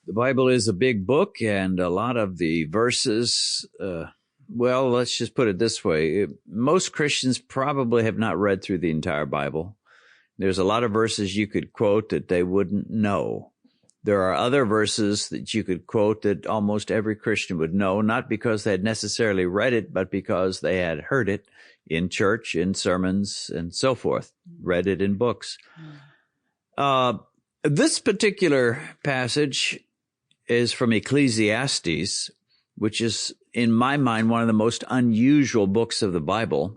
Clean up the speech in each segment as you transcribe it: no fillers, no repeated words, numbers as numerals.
The Bible is a big book, and a lot of the verses, well, let's just put it this way. Most Christians probably have not read through the entire Bible. There's a lot of verses you could quote that they wouldn't know. There are other verses that you could quote that almost every Christian would know, not because they had necessarily read it, but because they had heard it in church, in sermons, and so forth, read it in books. This particular passage is from Ecclesiastes, which is, in my mind, one of the most unusual books of the Bible.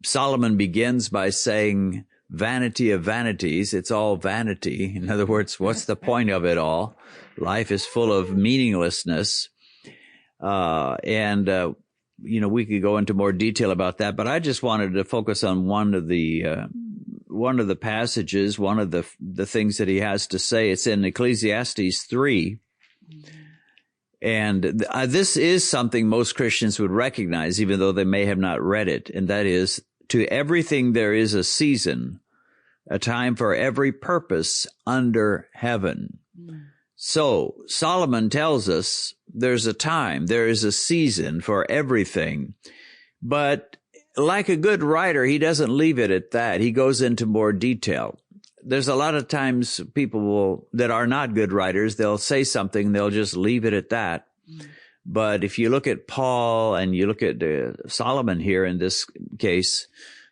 Solomon begins by saying, vanity of vanities, it's all vanity. In other words, what's the point of it all? Life is full of meaninglessness. We could go into more detail about that, but I just wanted to focus on one of the passages, one of the things that he has to say. It's in Ecclesiastes 3. And this is something most Christians would recognize, even though they may have not read it. And that is, to everything there is a season, a time for every purpose under heaven. So Solomon tells us there's a time, there is a season for everything. But like a good writer, he doesn't leave it at that. He goes into more detail. There's a lot of times people that are not good writers, they'll say something, they'll just leave it at that. But if you look at Paul and you look at Solomon here in this case,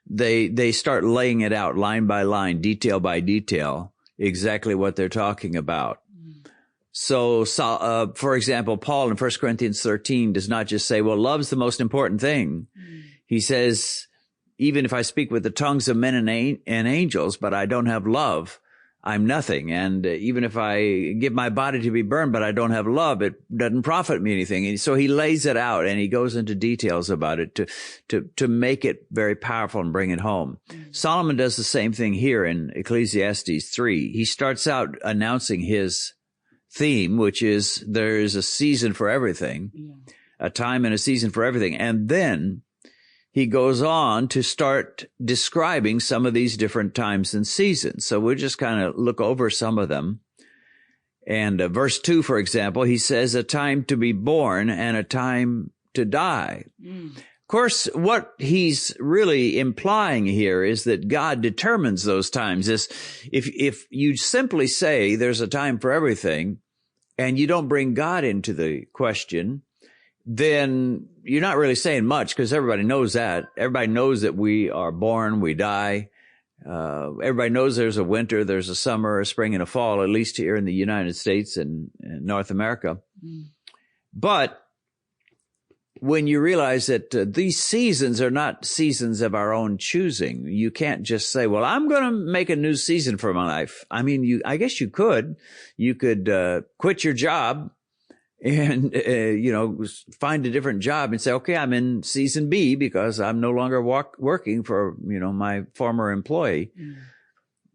they start laying it out line by line, detail by detail, exactly what they're talking about. So, for example, Paul in 1 Corinthians 13 does not just say, well, love's the most important thing. He says, even if I speak with the tongues of men and angels, but I don't have love, I'm nothing. And even if I give my body to be burned, but I don't have love, it doesn't profit me anything. And so he lays it out and he goes into details about it to make it very powerful and bring it home. Solomon does the same thing here in Ecclesiastes 3. He starts out announcing his theme, which is there is a season for everything, a time and a season for everything. And then he goes on to start describing some of these different times and seasons. So we'll just kind of look over some of them. And verse 2, for example, he says a time to be born and a time to die. Of course, what he's really implying here is that God determines those times. If you simply say there's a time for everything and you don't bring God into the question, then you're not really saying much, because everybody knows that. Everybody knows that we are born, we die. Everybody knows there's a winter, there's a summer, a spring, and a fall, at least here in the United States and North America. But when you realize that these seasons are not seasons of our own choosing, you can't just say, well, I'm going to make a new season for my life. I mean, I guess you could. You could quit your job and, find a different job and say, okay, I'm in season B because I'm no longer working for, my former employee.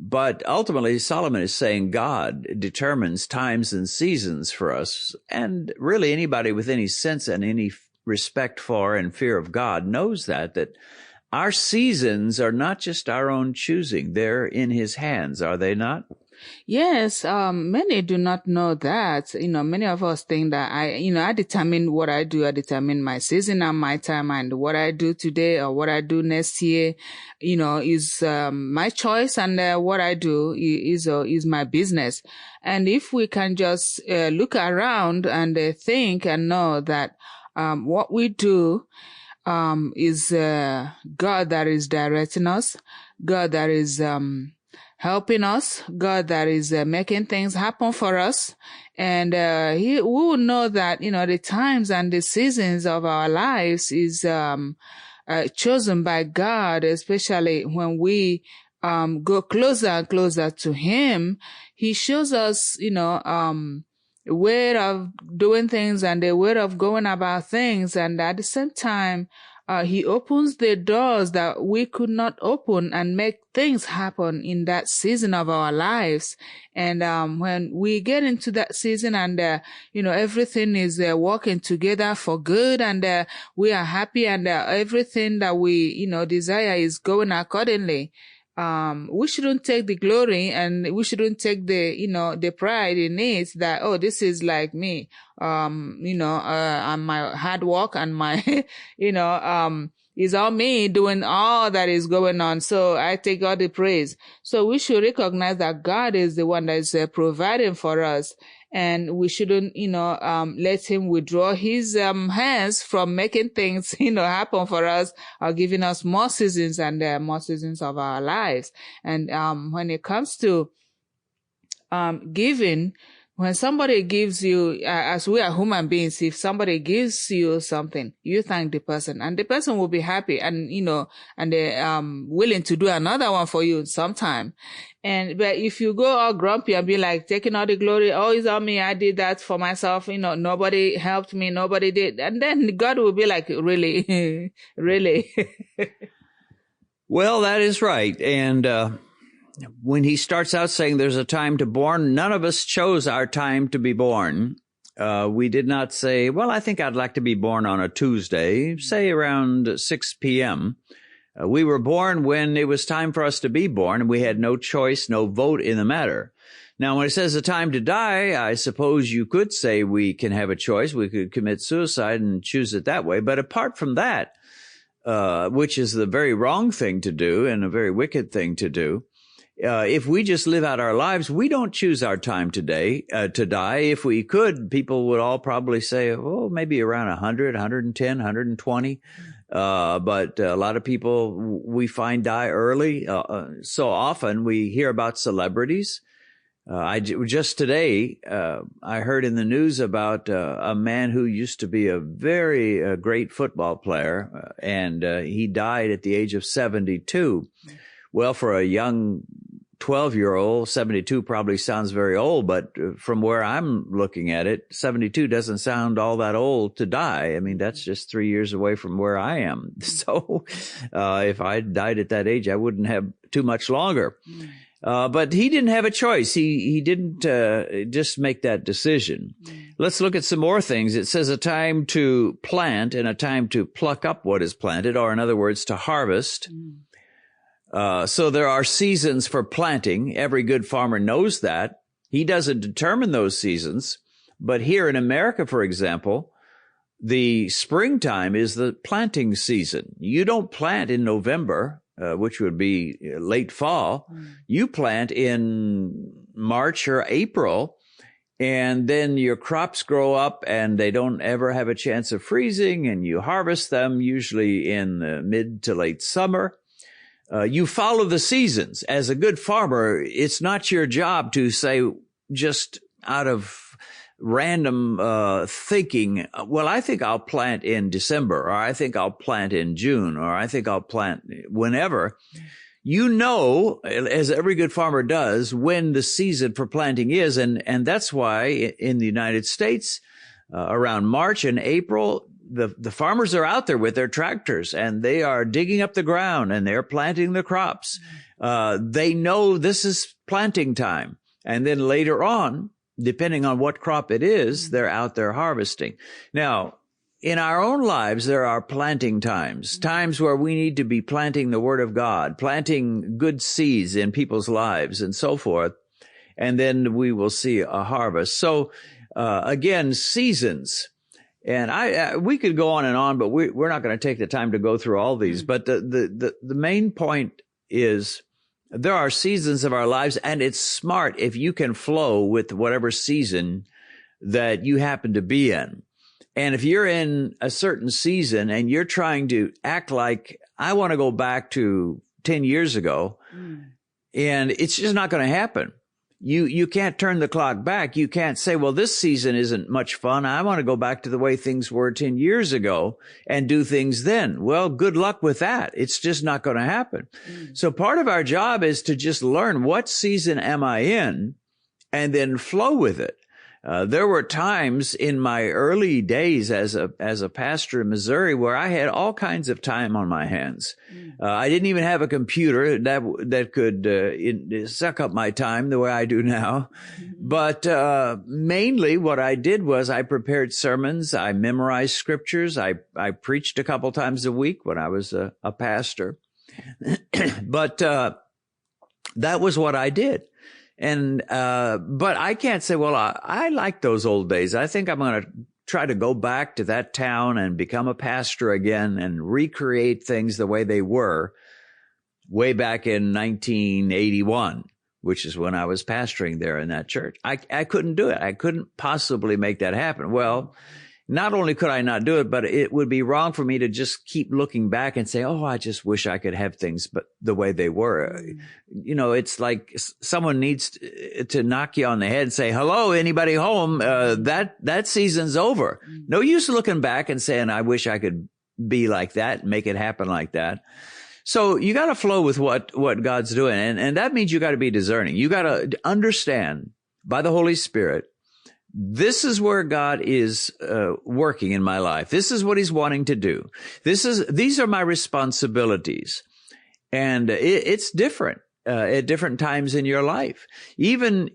But ultimately, Solomon is saying God determines times and seasons for us. And really anybody with any sense and any respect for and fear of God knows that our seasons are not just our own choosing. They're in his hands, are they not? Yes, many do not know that. Many of us think that I determine what I do. I determine my season and my time, and what I do today or what I do next year, is my choice, and what I do is my business. And if we can just look around and think and know that what we do is God that is directing us, God that is helping us, God that is making things happen for us. And we will know that, the times and the seasons of our lives is chosen by God, especially when we go closer and closer to him. He shows us, a way of doing things and a way of going about things. And at the same time, he opens the doors that we could not open and make things happen in that season of our lives. And when we get into that season and, everything is working together for good, and we are happy, and everything that we, desire is going accordingly, we shouldn't take the glory, and we shouldn't take the pride in it that, oh, this is like me, and my hard work and my, it's all me doing all that is going on. So I take all the praise. So we should recognize that God is the one that is providing for us. And we shouldn't, let him withdraw his hands from making things, happen for us, or giving us more seasons and more seasons of our lives. And when it comes to giving, when somebody gives you, as we are human beings, if somebody gives you something, you thank the person, and the person will be happy, and and they're willing to do another one for you sometime. But if you go all grumpy and be like taking all the glory, oh, it's on me, I did that for myself, nobody helped me, nobody did, and then God will be like, really, really. Well, that is right, and when he starts out saying there's a time to born, none of us chose our time to be born. We did not say, well, I think I'd like to be born on a Tuesday, say around 6 p.m. We were born when it was time for us to be born, and we had no choice, no vote in the matter. Now, when it says a time to die, I suppose you could say we can have a choice. We could commit suicide and choose it that way. But apart from that, which is the very wrong thing to do and a very wicked thing to do, if we just live out our lives, we don't choose our time today to die. If we could, people would all probably say, oh, maybe around 100, 110, 120. But a lot of people we find die early. So often we hear about celebrities. Just today, I heard in the news about a man who used to be a very great football player, and he died at the age of 72. Well, for a young 12-year-old, 72 probably sounds very old, but from where I'm looking at it, 72 doesn't sound all that old to die. I mean, that's just 3 years away from where I am. So if I died at that age, I wouldn't have too much longer. But he didn't have a choice. He didn't just make that decision. Let's look at some more things. It says a time to plant and a time to pluck up what is planted, or in other words, to harvest. So there are seasons for planting. Every good farmer knows that. He doesn't determine those seasons. But here in America, for example, the springtime is the planting season. You don't plant in November, which would be late fall. You plant in March or April, and then your crops grow up and they don't ever have a chance of freezing, and you harvest them usually in the mid to late summer. You follow the seasons. As a good farmer, it's not your job to say just out of random thinking, well, I think I'll plant in December, or I think I'll plant in June, or I think I'll plant whenever. You know, as every good farmer does, when the season for planting is. And that's why in the United States, around March and April, the farmers are out there with their tractors, and they are digging up the ground, and they're planting the crops. They know this is planting time. And then later on, depending on what crop it is, they're out there harvesting. Now, in our own lives, there are planting times, times where we need to be planting the Word of God, planting good seeds in people's lives and so forth. And then we will see a harvest. So, again, seasons. And we could go on, but we're not going to take the time to go through all these. But the main point is there are seasons of our lives, and it's smart if you can flow with whatever season that you happen to be in. And if you're in a certain season and you're trying to act like I want to go back to 10 years ago, and it's just not going to happen. You can't turn the clock back. You can't say, well, this season isn't much fun. I want to go back to the way things were 10 years ago and do things then. Well, good luck with that. It's just not going to happen. So part of our job is to just learn what season am I in and then flow with it. There were times in my early days as a pastor in Missouri where I had all kinds of time on my hands. I didn't even have a computer that could suck up my time the way I do now. But mainly what I did was I prepared sermons. I memorized scriptures. I preached a couple times a week when I was a pastor. But that was what I did. And, but I can't say, well, I like those old days. I think I'm going to try to go back to that town and become a pastor again and recreate things the way they were way back in 1981, which is when I was pastoring there in that church. I couldn't do it. I couldn't possibly make that happen. Well, not only could I not do it, but it would be wrong for me to just keep looking back and say, oh, I just wish I could have things but the way they were. You know, it's like someone needs to knock you on the head and say, hello, anybody home? That season's over. No use looking back and saying, I wish I could be like that and make it happen like that. So you got to flow with what God's doing. And that means you got to be discerning. You got to understand by the Holy Spirit, this is where God is working in my life. This is what he's wanting to do. These are my responsibilities. And it's different at different times in your life. Even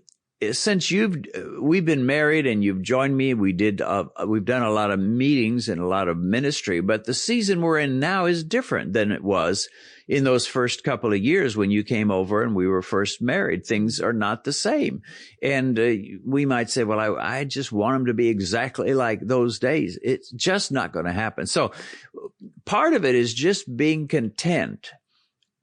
since we've been married and you've joined me, we've done a lot of meetings and a lot of ministry, but the season we're in now is different than it was in those first couple of years when you came over and we were first married. Things are not the same. And we might say, well, I just want them to be exactly like those days. It's just not going to happen. So part of it is just being content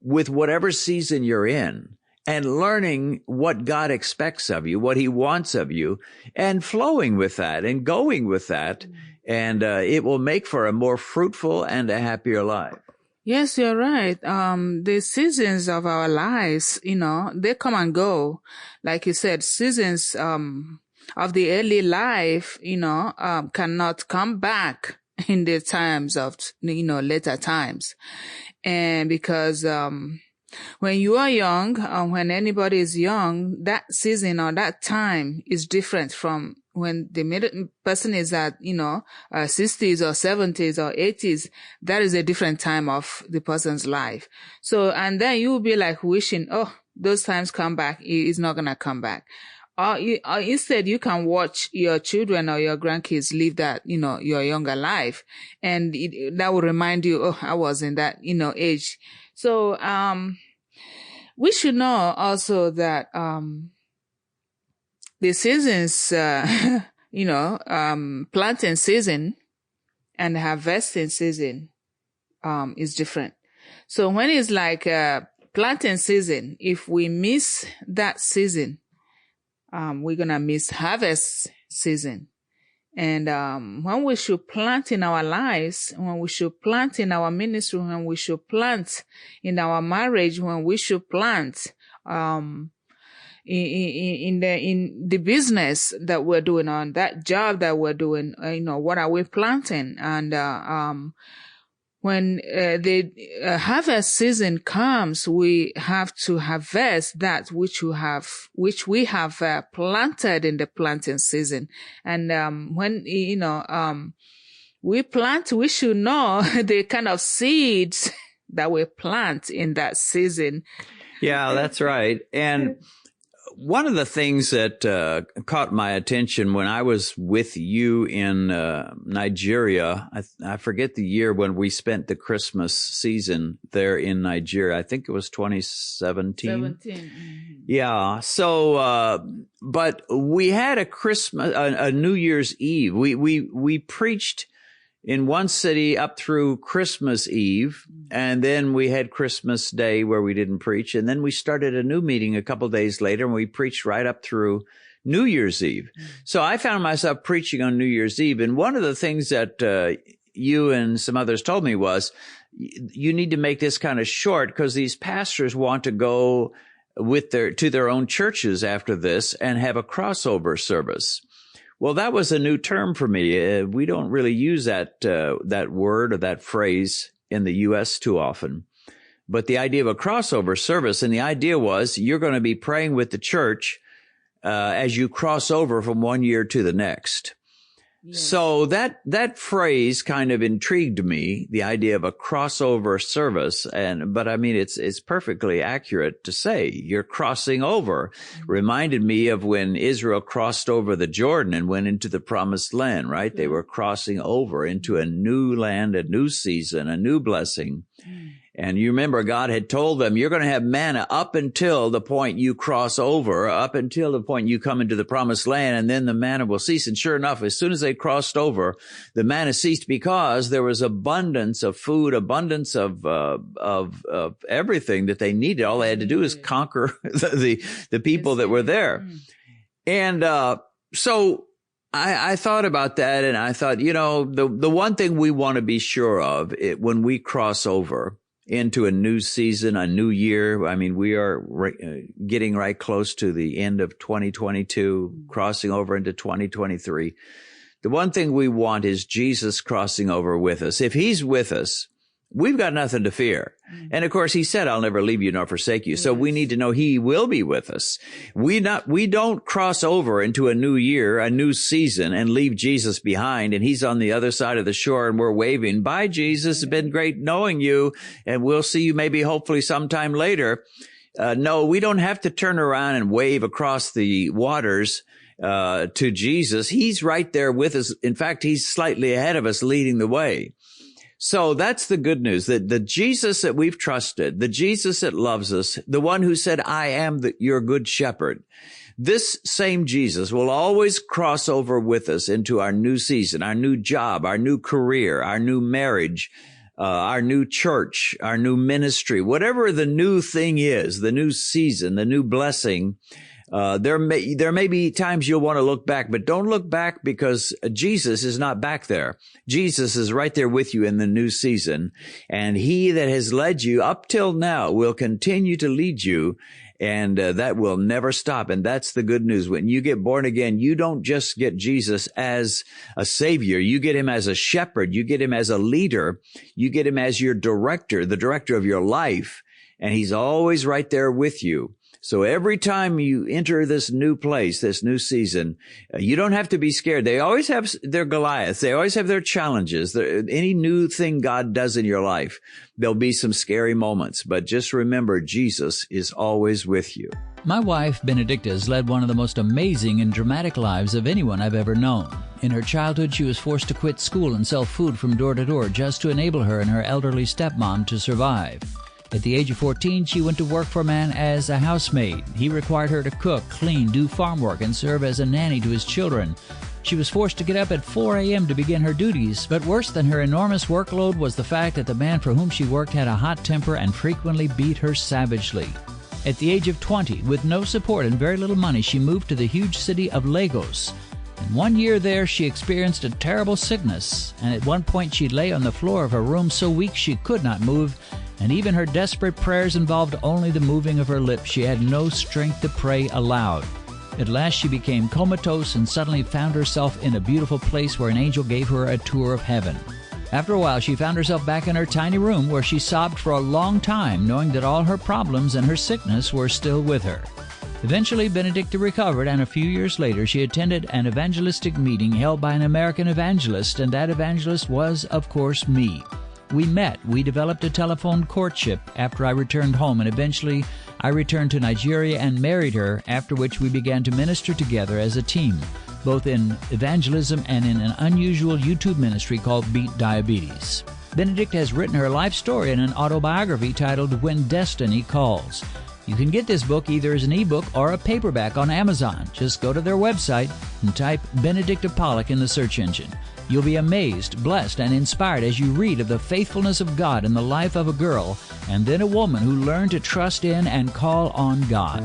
with whatever season you're in and learning what God expects of you, what he wants of you, and flowing with that and going with that. And it will make for a more fruitful and a happier life. Yes, you're right. The seasons of our lives, they come and go. Like you said, seasons of the early life, cannot come back in the times of, later times. And because when you are young, when anybody is young, that season or that time is different from when the person is at, 60s or 70s or 80s. That is a different time of the person's life. So, and then you will be like wishing, oh, those times come back. It's not going to come back. Or instead, you can watch your children or your grandkids live that, your younger life. And that will remind you, oh, I was in that, age. So, we should know also that, the seasons, planting season and harvesting season, is different. So when it's like, planting season, if we miss that season, we're going to miss harvest season. And when we should plant in our lives, when we should plant in our ministry, when we should plant in our marriage, when we should plant in the business that we're doing, on that job that we're doing, what are we planting? And when the harvest season comes, we have to harvest that which we have planted in the planting season. And when we plant, we should know the kind of seeds that we plant in that season. Yeah, that's right. And one of the things that caught my attention when I was with you in Nigeria, I forget the year when we spent the Christmas season there in Nigeria. I think it was 2017. Mm-hmm. Yeah. So, but we had a New Year's Eve. We preached in one city up through Christmas Eve, and then we had Christmas Day where we didn't preach, and then we started a new meeting a couple of days later, and we preached right up through New Year's Eve. So I found myself preaching on New Year's Eve, and one of the things that you and some others told me was, you need to make this kind of short because these pastors want to go to their own churches after this and have a crossover service. Well, that was a new term for me. We don't really use that word or that phrase in the U.S. too often. But the idea of a crossover service, and the idea was you're going to be praying with the church as you cross over from one year to the next. Yes. So that phrase kind of intrigued me, the idea of a crossover service. But I mean, it's perfectly accurate to say you're crossing over. Mm-hmm. Reminded me of when Israel crossed over the Jordan and went into the promised land, right? Yeah. They were crossing over into a new land, a new season, a new blessing. Mm-hmm. And you remember God had told them, you're going to have manna up until the point you cross over, up until the point you come into the promised land, and then the manna will cease. And sure enough, as soon as they crossed over, the manna ceased because there was abundance of food, abundance of everything that they needed. All they had to do is conquer the people that were there. And so I thought about that, and I thought, the one thing we want to be sure of when we cross over into a new season, a new year. I mean, we are getting right close to the end of 2022, crossing over into 2023. The one thing we want is Jesus crossing over with us. If he's with us, we've got nothing to fear. And of course, he said, I'll never leave you nor forsake you. So we need to know he will be with us. We don't cross over into a new year, a new season, and leave Jesus behind. And he's on the other side of the shore and we're waving, bye, Jesus. It's been great knowing you. And we'll see you maybe hopefully sometime later. No, we don't have to turn around and wave across the waters to Jesus. He's right there with us. In fact, he's slightly ahead of us, leading the way. So that's the good news, that the Jesus that we've trusted, the Jesus that loves us, the one who said, I am your good shepherd, this same Jesus will always cross over with us into our new season, our new job, our new career, our new marriage, our new church, our new ministry, whatever the new thing is, the new season, the new blessing. There may be times you'll want to look back, but don't look back because Jesus is not back there. Jesus is right there with you in the new season. And he that has led you up till now will continue to lead you. And that will never stop. And that's the good news. When you get born again, you don't just get Jesus as a savior. You get him as a shepherd. You get him as a leader. You get him as your director, the director of your life. And he's always right there with you. So every time you enter this new place, this new season, you don't have to be scared. They always have their Goliaths. They always have their challenges. Any new thing God does in your life, there'll be some scary moments. But just remember, Jesus is always with you. My wife, Benedicta, has led one of the most amazing and dramatic lives of anyone I've ever known. In her childhood, she was forced to quit school and sell food from door to door just to enable her and her elderly stepmom to survive. At the age of 14, she went to work for a man as a housemaid. He required her to cook, clean, do farm work, and serve as a nanny to his children. She was forced to get up at 4 a.m. to begin her duties, but worse than her enormous workload was the fact that the man for whom she worked had a hot temper and frequently beat her savagely. At the age of 20, with no support and very little money, she moved to the huge city of Lagos. In 1 year there, she experienced a terrible sickness, and at one point she lay on the floor of her room so weak she could not move, and even her desperate prayers involved only the moving of her lips. She had no strength to pray aloud. At last she became comatose and suddenly found herself in a beautiful place where an angel gave her a tour of heaven. After a while, she found herself back in her tiny room where she sobbed for a long time, knowing that all her problems and her sickness were still with her. Eventually, Benedicta recovered, and a few years later, she attended an evangelistic meeting held by an American evangelist, and that evangelist was, of course, me. We met, we developed a telephone courtship after I returned home, and eventually I returned to Nigeria and married her, after which we began to minister together as a team, both in evangelism and in an unusual YouTube ministry called Beat Diabetes. Benedicta has written her life story in an autobiography titled When Destiny Calls. You can get this book either as an ebook or a paperback on Amazon. Just go to their website and type Benedicta Pollock in the search engine. You'll be amazed, blessed, and inspired as you read of the faithfulness of God in the life of a girl and then a woman who learned to trust in and call on God.